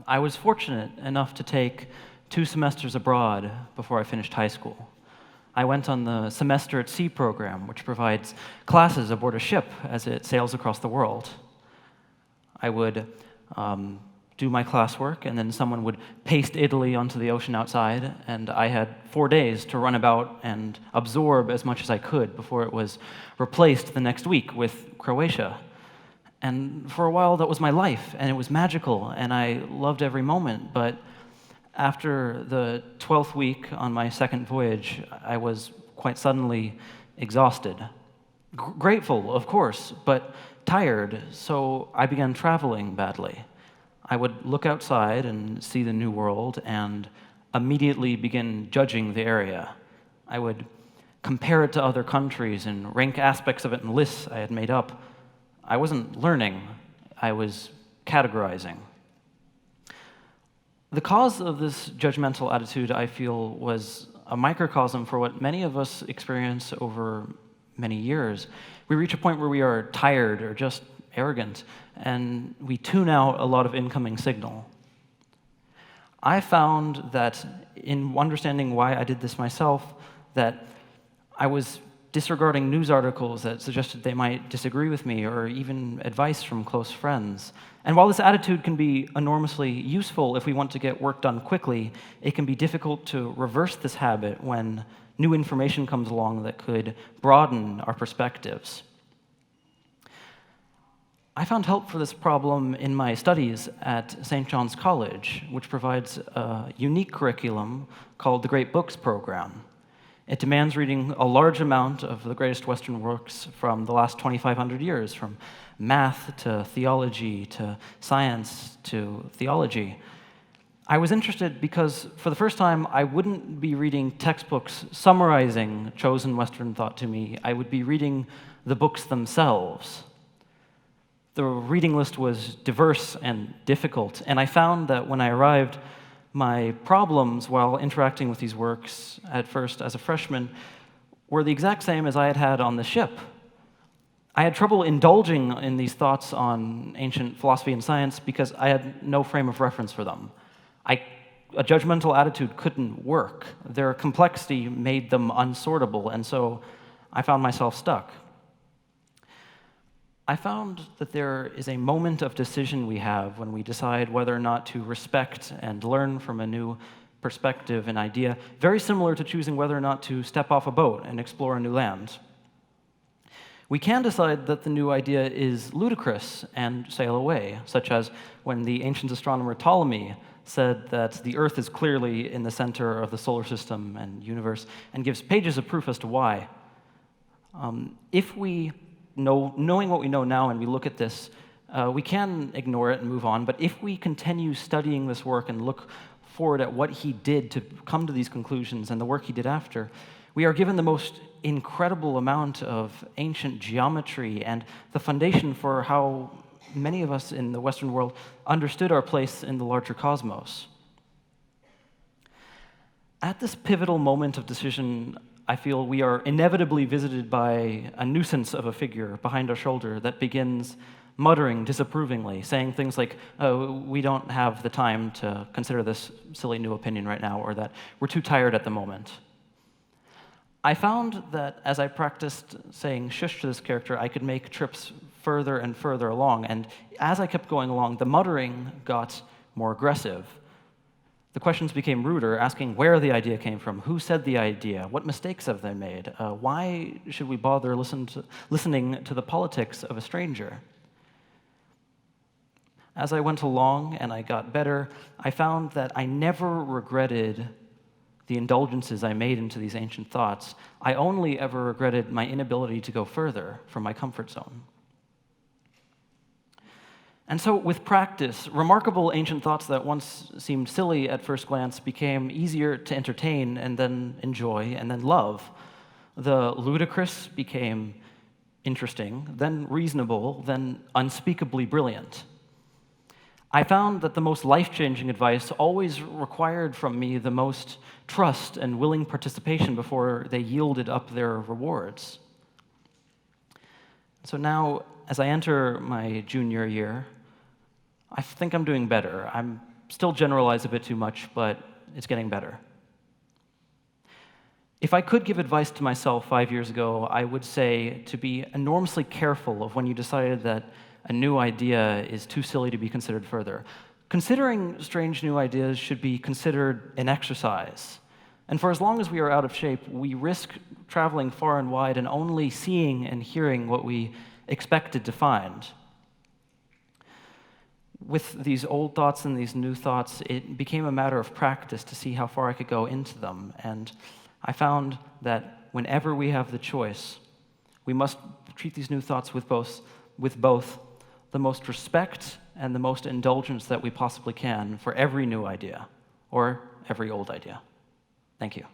I was fortunate enough to take 2 semesters abroad before I finished high school. I went on the Semester at Sea program, which provides classes aboard a ship as it sails across the world. I would do my classwork, and then someone would paste Italy onto the ocean outside, and I had 4 days to run about and absorb as much as I could before it was replaced the next week with Croatia. And for a while, that was my life, and it was magical, and I loved every moment, but after the 12th week on my second voyage, I was quite suddenly exhausted. Grateful, of course, but tired, so I began traveling badly. I would look outside and see the new world and immediately begin judging the area. I would compare it to other countries and rank aspects of it in lists I had made up. I wasn't learning, I was categorizing. The cause of this judgmental attitude, I feel, was a microcosm for what many of us experience over many years. We reach a point where we are tired or just arrogant, and we tune out a lot of incoming signal. I found that in understanding why I did this myself, that I was disregarding news articles that suggested they might disagree with me, or even advice from close friends. And while this attitude can be enormously useful if we want to get work done quickly, it can be difficult to reverse this habit when new information comes along that could broaden our perspectives. I found help for this problem in my studies at St. John's College, which provides a unique curriculum called the Great Books Program. It demands reading a large amount of the greatest Western works from the last 2,500 years, from math to theology to science to theology. I was interested because, for the first time, I wouldn't be reading textbooks summarizing chosen Western thought to me. I would be reading the books themselves. The reading list was diverse and difficult, and I found that when I arrived, my problems while interacting with these works, at first as a freshman, were the exact same as I had had on the ship. I had trouble indulging in these thoughts on ancient philosophy and science because I had no frame of reference for them. A judgmental attitude couldn't work. Their complexity made them unsortable, and so I found myself stuck. I found that there is a moment of decision we have when we decide whether or not to respect and learn from a new perspective and idea, very similar to choosing whether or not to step off a boat and explore a new land. We can decide that the new idea is ludicrous and sail away, such as when the ancient astronomer Ptolemy said that the Earth is clearly in the center of the solar system and universe, and gives pages of proof as to why. If we knowing what we know now and we look at this, we can ignore it and move on, but if we continue studying this work and look forward at what he did to come to these conclusions and the work he did after, we are given the most incredible amount of ancient geometry and the foundation for how many of us in the Western world understood our place in the larger cosmos. At this pivotal moment of decision, I feel we are inevitably visited by a nuisance of a figure behind our shoulder that begins muttering disapprovingly, saying things like, "Oh, we don't have the time to consider this silly new opinion right now," or that we're too tired at the moment. I found that as I practiced saying shush to this character, I could make trips further and further along, and as I kept going along, the muttering got more aggressive. The questions became ruder, asking where the idea came from, who said the idea, what mistakes have they made, why should we bother listening to the politics of a stranger? As I went along and I got better, I found that I never regretted the indulgences I made into these ancient thoughts. I only ever regretted my inability to go further from my comfort zone. And so, with practice, remarkable ancient thoughts that once seemed silly at first glance became easier to entertain and then enjoy and then love. The ludicrous became interesting, then reasonable, then unspeakably brilliant. I found that the most life-changing advice always required from me the most trust and willing participation before they yielded up their rewards. So now, as I enter my junior year, I think I'm doing better. I'm still generalize a bit too much, but it's getting better. If I could give advice to myself 5 years ago, I would say to be enormously careful of when you decided that a new idea is too silly to be considered further. Considering strange new ideas should be considered an exercise. And for as long as we are out of shape, we risk traveling far and wide and only seeing and hearing what we expected to find. With these old thoughts and these new thoughts, it became a matter of practice to see how far I could go into them. And I found that whenever we have the choice, we must treat these new thoughts with both the most respect and the most indulgence that we possibly can for every new idea or every old idea. Thank you.